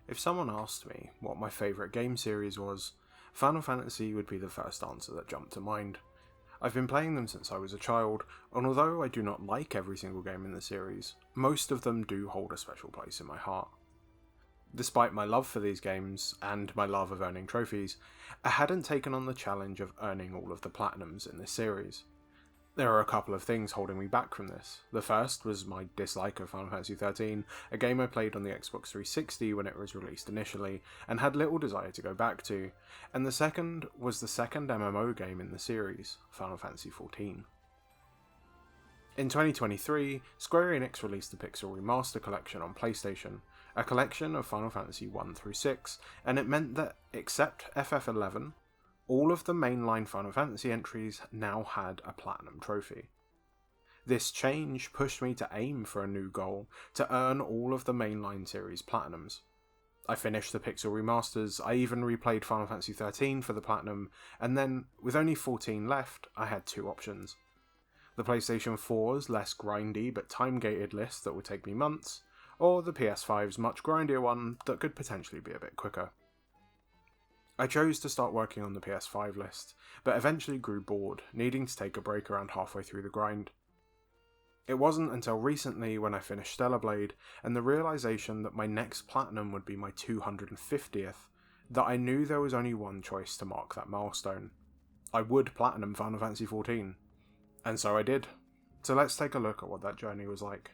If someone asked me what my favourite game series was, Final Fantasy would be the first answer that jumped to mind. I've been playing them since I was a child, and although I do not like every single game in the series, most of them do hold a special place in my heart. Despite my love for these games, and my love of earning trophies, I hadn't taken on the challenge of earning all of the platinums in this series. There are a couple of things holding me back from this. The first was my dislike of Final Fantasy XIII, a game I played on the Xbox 360 when it was released initially, and had little desire to go back to, and the second was the second MMO game in the series, Final Fantasy XIV. In 2023, Square Enix released the Pixel Remaster Collection on PlayStation, a collection of Final Fantasy 1 through 6, and it meant that, except FF11, all of the mainline Final Fantasy entries now had a Platinum trophy. This change pushed me to aim for a new goal, to earn all of the mainline series Platinums. I finished the Pixel Remasters, I even replayed Final Fantasy XIII for the Platinum, and then, with only 14 left, I had two options. The PlayStation 4's less grindy but time-gated list that would take me months, or the PS5's much grindier one that could potentially be a bit quicker. I chose to start working on the PS5 list, but eventually grew bored, needing to take a break around halfway through the grind. It wasn't until recently when I finished Stellar Blade, and the realisation that my next Platinum would be my 250th, that I knew there was only one choice to mark that milestone. I would Platinum Final Fantasy XIV. And so I did. So let's take a look at what that journey was like.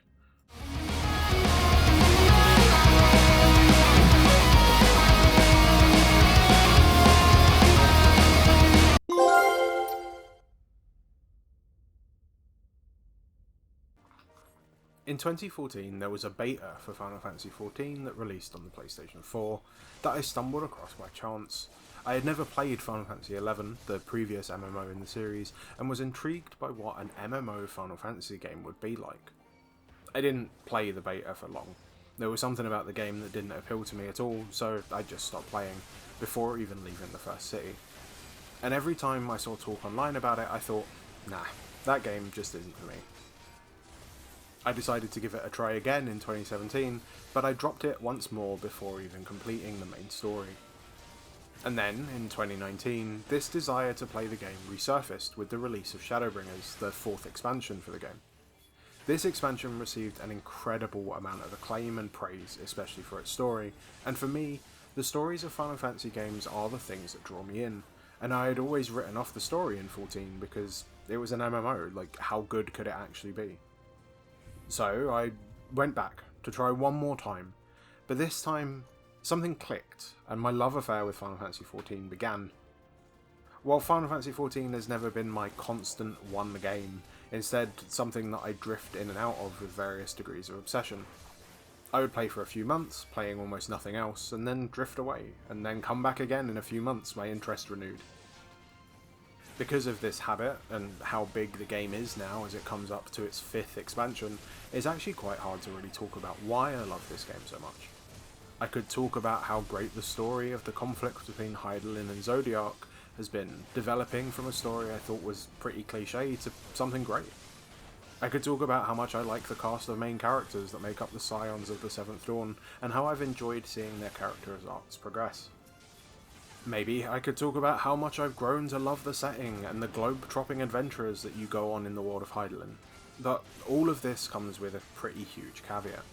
In 2014, there was a beta for Final Fantasy XIV that released on the PlayStation 4 that I stumbled across by chance. I had never played Final Fantasy XI, the previous MMO in the series, and was intrigued by what an MMO Final Fantasy game would be like. I didn't play the beta for long. There was something about the game that didn't appeal to me at all, so I just stopped playing, before even leaving the first city. And every time I saw talk online about it, I thought, nah, that game just isn't for me. I decided to give it a try again in 2017, but I dropped it once more before even completing the main story. And then, in 2019, this desire to play the game resurfaced with the release of Shadowbringers, the fourth expansion for the game. This expansion received an incredible amount of acclaim and praise, especially for its story, and for me, the stories of Final Fantasy games are the things that draw me in, and I had always written off the story in 14 because it was an MMO, like how good could it actually be? So I went back to try one more time, but this time something clicked and my love affair with Final Fantasy XIV began. While Final Fantasy XIV has never been my constant one game, instead something that I drift in and out of with various degrees of obsession. I would play for a few months, playing almost nothing else, and then drift away, and then come back again in a few months, my interest renewed. Because of this habit, and how big the game is now as it comes up to its fifth expansion, it's actually quite hard to really talk about why I love this game so much. I could talk about how great the story of the conflict between Hydaelyn and Zodiac has been, developing from a story I thought was pretty cliche to something great. I could talk about how much I like the cast of main characters that make up the Scions of the Seventh Dawn, and how I've enjoyed seeing their characters' arcs progress. Maybe I could talk about how much I've grown to love the setting and the globe-tropping adventures that you go on in the world of Hydaelyn, but all of this comes with a pretty huge caveat.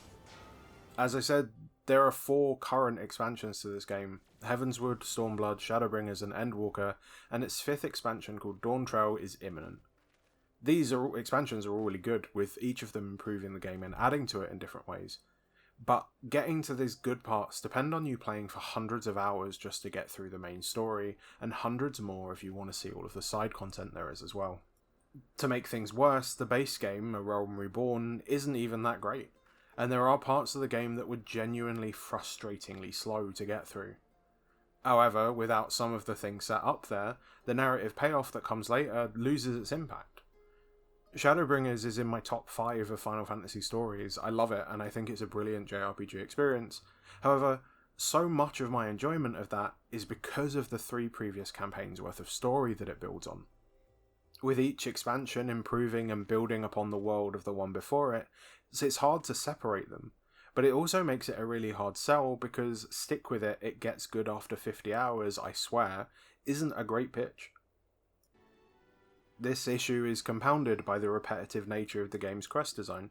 As I said, there are 4 current expansions to this game: Heavensward, Stormblood, Shadowbringers and Endwalker, and its 5th expansion called Dawntrail is imminent. These expansions are all really good, with each of them improving the game and adding to it in different ways. But getting to these good parts depend on you playing for hundreds of hours just to get through the main story, and hundreds more if you want to see all of the side content there is as well. To make things worse, the base game, A Realm Reborn, isn't even that great, and there are parts of the game that were genuinely frustratingly slow to get through. However, without some of the things set up there, the narrative payoff that comes later loses its impact. Shadowbringers is in my top 5 of Final Fantasy stories. I love it, and I think it's a brilliant JRPG experience. However, so much of my enjoyment of that is because of the 3 previous campaigns worth of story that it builds on. With each expansion improving and building upon the world of the one before it, so it's hard to separate them. But it also makes it a really hard sell because stick with it, it gets good after 50 hours, I swear, isn't a great pitch. This issue is compounded by the repetitive nature of the game's quest design.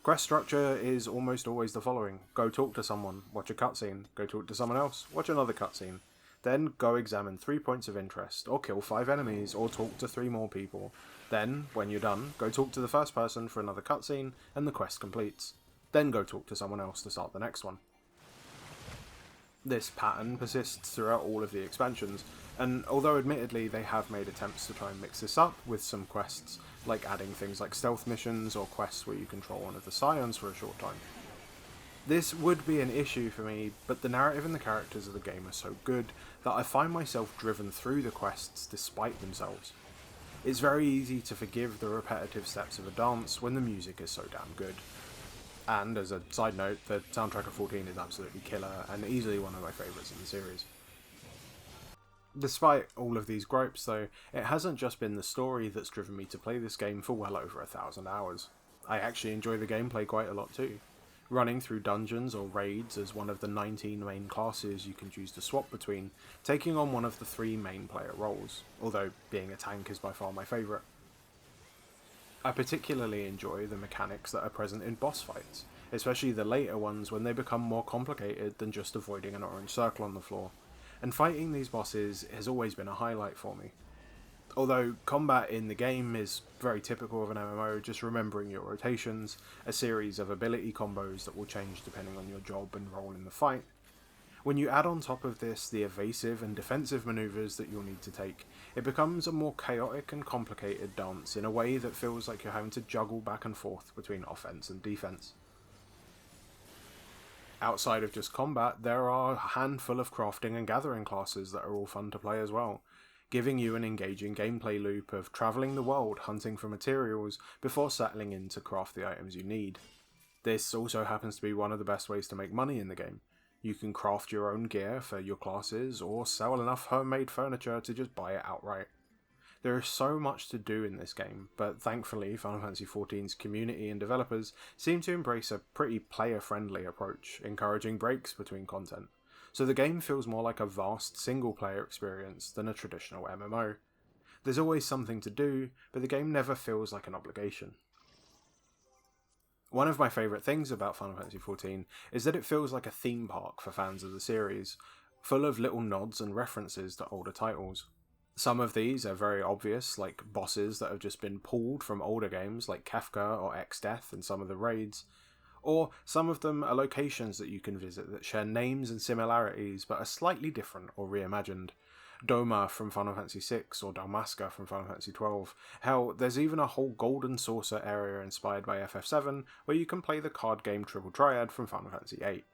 Quest structure is almost always the following: go talk to someone, watch a cutscene, go talk to someone else, watch another cutscene, then go examine 3 points of interest, or kill 5 enemies, or talk to 3 more people. Then, when you're done, go talk to the first person for another cutscene, and the quest completes. Then go talk to someone else to start the next one. This pattern persists throughout all of the expansions, and although admittedly they have made attempts to try and mix this up with some quests, like adding things like stealth missions or quests where you control one of the Scions for a short time. This would be an issue for me, but the narrative and the characters of the game are so good that I find myself driven through the quests despite themselves. It's very easy to forgive the repetitive steps of a dance when the music is so damn good. And as a side note, the soundtrack of 14 is absolutely killer and easily one of my favourites in the series. Despite all of these gripes though, it hasn't just been the story that's driven me to play this game for well over 1,000 hours. I actually enjoy the gameplay quite a lot too. Running through dungeons or raids as one of the 19 main classes you can choose to swap between, taking on one of the 3 main player roles, although being a tank is by far my favourite. I particularly enjoy the mechanics that are present in boss fights, especially the later ones when they become more complicated than just avoiding an orange circle on the floor, and fighting these bosses has always been a highlight for me. Although combat in the game is very typical of an MMO, just remembering your rotations, a series of ability combos that will change depending on your job and role in the fight. When you add on top of this the evasive and defensive maneuvers that you'll need to take, it becomes a more chaotic and complicated dance in a way that feels like you're having to juggle back and forth between offense and defense. Outside of just combat, there are a handful of crafting and gathering classes that are all fun to play as well, giving you an engaging gameplay loop of travelling the world hunting for materials before settling in to craft the items you need. This also happens to be one of the best ways to make money in the game. You can craft your own gear for your classes, or sell enough homemade furniture to just buy it outright. There is so much to do in this game, but thankfully Final Fantasy XIV's community and developers seem to embrace a pretty player-friendly approach, encouraging breaks between content, so the game feels more like a vast single-player experience than a traditional MMO. There's always something to do, but the game never feels like an obligation. One of my favourite things about Final Fantasy XIV is that it feels like a theme park for fans of the series, full of little nods and references to older titles. Some of these are very obvious, like bosses that have just been pulled from older games like Kefka or X-Death in some of the raids, or some of them are locations that you can visit that share names and similarities but are slightly different or reimagined. Doma from Final Fantasy VI or Dalmasca from Final Fantasy XII. Hell, there's even a whole Golden Saucer area inspired by FF7 where you can play the card game Triple Triad from Final Fantasy VIII.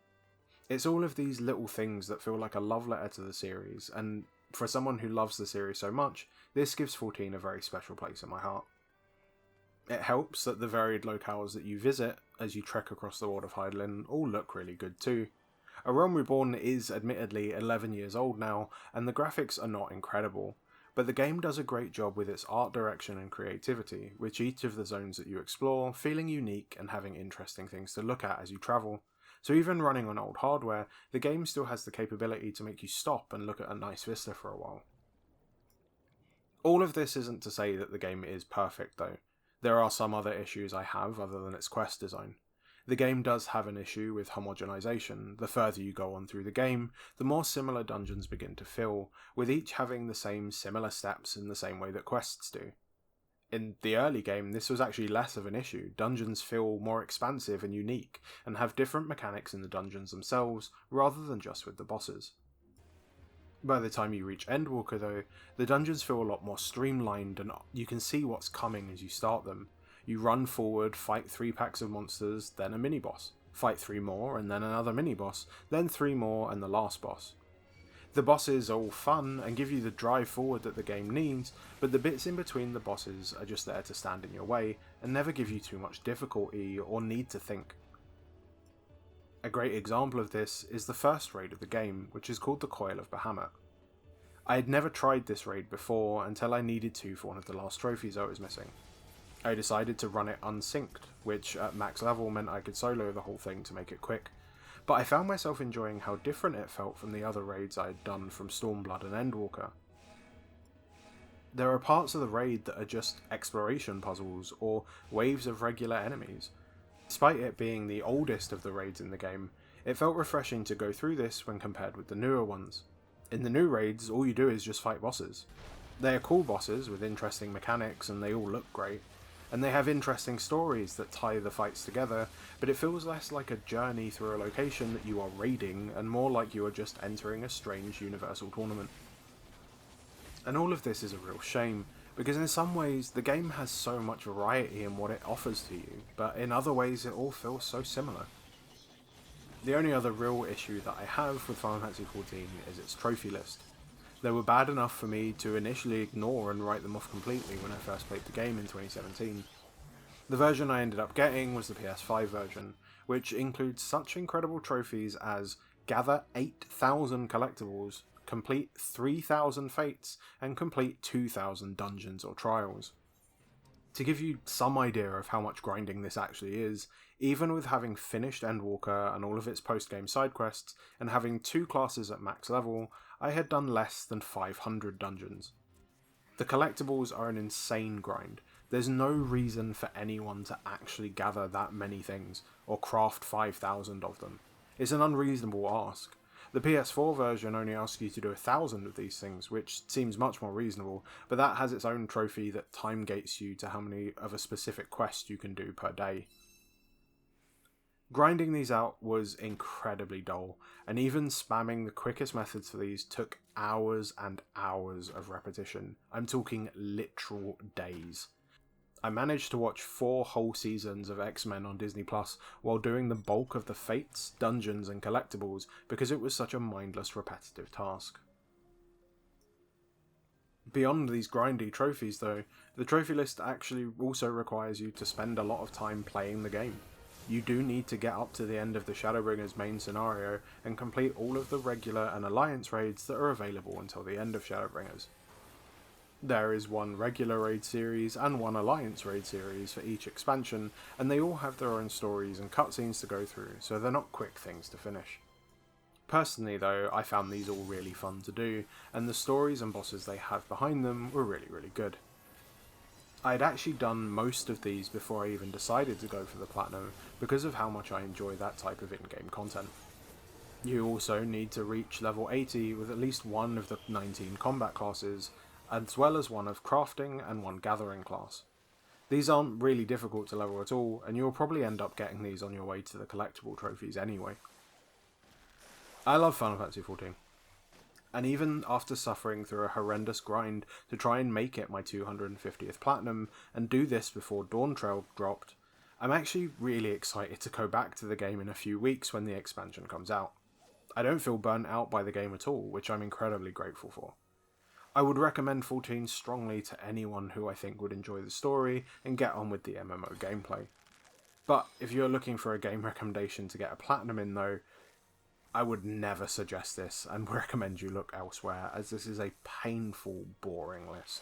It's all of these little things that feel like a love letter to the series, and for someone who loves the series so much, this gives 14 a very special place in my heart. It helps that the varied locales that you visit as you trek across the world of Hydaelyn all look really good too. A Realm Reborn is admittedly 11 years old now, and the graphics are not incredible, but the game does a great job with its art direction and creativity, with each of the zones that you explore feeling unique and having interesting things to look at as you travel. So even running on old hardware, the game still has the capability to make you stop and look at a nice vista for a while. All of this isn't to say that the game is perfect though. There are some other issues I have other than its quest design. The game does have an issue with homogenization. The further you go on through the game, the more similar dungeons begin to feel, with each having the same similar steps in the same way that quests do. In the early game, this was actually less of an issue. Dungeons feel more expansive and unique, and have different mechanics in the dungeons themselves, rather than just with the bosses. By the time you reach Endwalker though, the dungeons feel a lot more streamlined, and you can see what's coming as you start them. You run forward, fight 3 packs of monsters, then a mini-boss. Fight 3 more, and then another mini-boss, then 3 more, and the last boss. The bosses are all fun, and give you the drive forward that the game needs, but the bits in between the bosses are just there to stand in your way, and never give you too much difficulty or need to think. A great example of this is the first raid of the game, which is called the Coil of Bahamut. I had never tried this raid before until I needed to for one of the last trophies I was missing. I decided to run it unsynced, which at max level meant I could solo the whole thing to make it quick, but I found myself enjoying how different it felt from the other raids I had done from Stormblood and Endwalker. There are parts of the raid that are just exploration puzzles or waves of regular enemies. Despite it being the oldest of the raids in the game, it felt refreshing to go through this when compared with the newer ones. In the new raids, all you do is just fight bosses. They are cool bosses with interesting mechanics and they all look great, and they have interesting stories that tie the fights together, but it feels less like a journey through a location that you are raiding and more like you are just entering a strange universal tournament. And all of this is a real shame, because in some ways the game has so much variety in what it offers to you, but in other ways it all feels so similar. The only other real issue that I have with Final Fantasy XIV is its trophy list. They were bad enough for me to initially ignore and write them off completely when I first played the game in 2017. The version I ended up getting was the PS5 version, which includes such incredible trophies as gather 8,000 collectibles, complete 3,000 fates, and complete 2,000 dungeons or trials. To give you some idea of how much grinding this actually is, even with having finished Endwalker and all of its post-game side quests, and having 2 classes at max level, I had done less than 500 dungeons. The collectibles are an insane grind. There's no reason for anyone to actually gather that many things, or craft 5,000 of them. It's an unreasonable ask. The PS4 version only asks you to do 1,000 of these things, which seems much more reasonable, but that has its own trophy that time gates you to how many of a specific quest you can do per day. Grinding these out was incredibly dull, and even spamming the quickest methods for these took hours and hours of repetition. I'm talking literal days. I managed to watch 4 whole seasons of X-Men on Disney Plus while doing the bulk of the fates, dungeons and collectibles because it was such a mindless repetitive task. Beyond these grindy trophies though, the trophy list actually also requires you to spend a lot of time playing the game. You do need to get up to the end of the Shadowbringers main scenario and complete all of the regular and alliance raids that are available until the end of Shadowbringers. There is 1 regular raid series and 1 alliance raid series for each expansion, and they all have their own stories and cutscenes to go through, so they're not quick things to finish. Personally though, I found these all really fun to do, and the stories and bosses they have behind them were really good. I had actually done most of these before I even decided to go for the Platinum, because of how much I enjoy that type of in-game content. You also need to reach level 80 with at least 1 of the 19 combat classes, as well as 1 of crafting and 1 gathering class. These aren't really difficult to level at all, and you'll probably end up getting these on your way to the collectible trophies anyway. I love Final Fantasy XIV, and even after suffering through a horrendous grind to try and make it my 250th Platinum, and do this before Dawntrail dropped, I'm actually really excited to go back to the game in a few weeks when the expansion comes out. I don't feel burnt out by the game at all, which I'm incredibly grateful for. I would recommend 14 strongly to anyone who I think would enjoy the story and get on with the MMO gameplay. But if you're looking for a game recommendation to get a Platinum in though, I would never suggest this and recommend you look elsewhere, as this is a painful, boring list.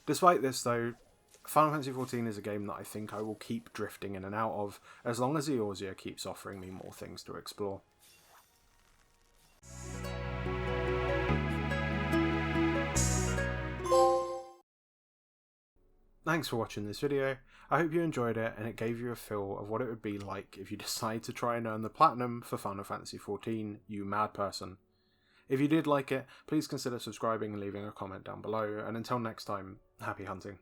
Despite this though, Final Fantasy XIV is a game that I think I will keep drifting in and out of, as long as Eorzea keeps offering me more things to explore. Thanks for watching this video. I hope you enjoyed it and it gave you a feel of what it would be like if you decide to try and earn the Platinum for Final Fantasy XIV, you mad person. If you did like it, please consider subscribing and leaving a comment down below, and until next time, happy hunting.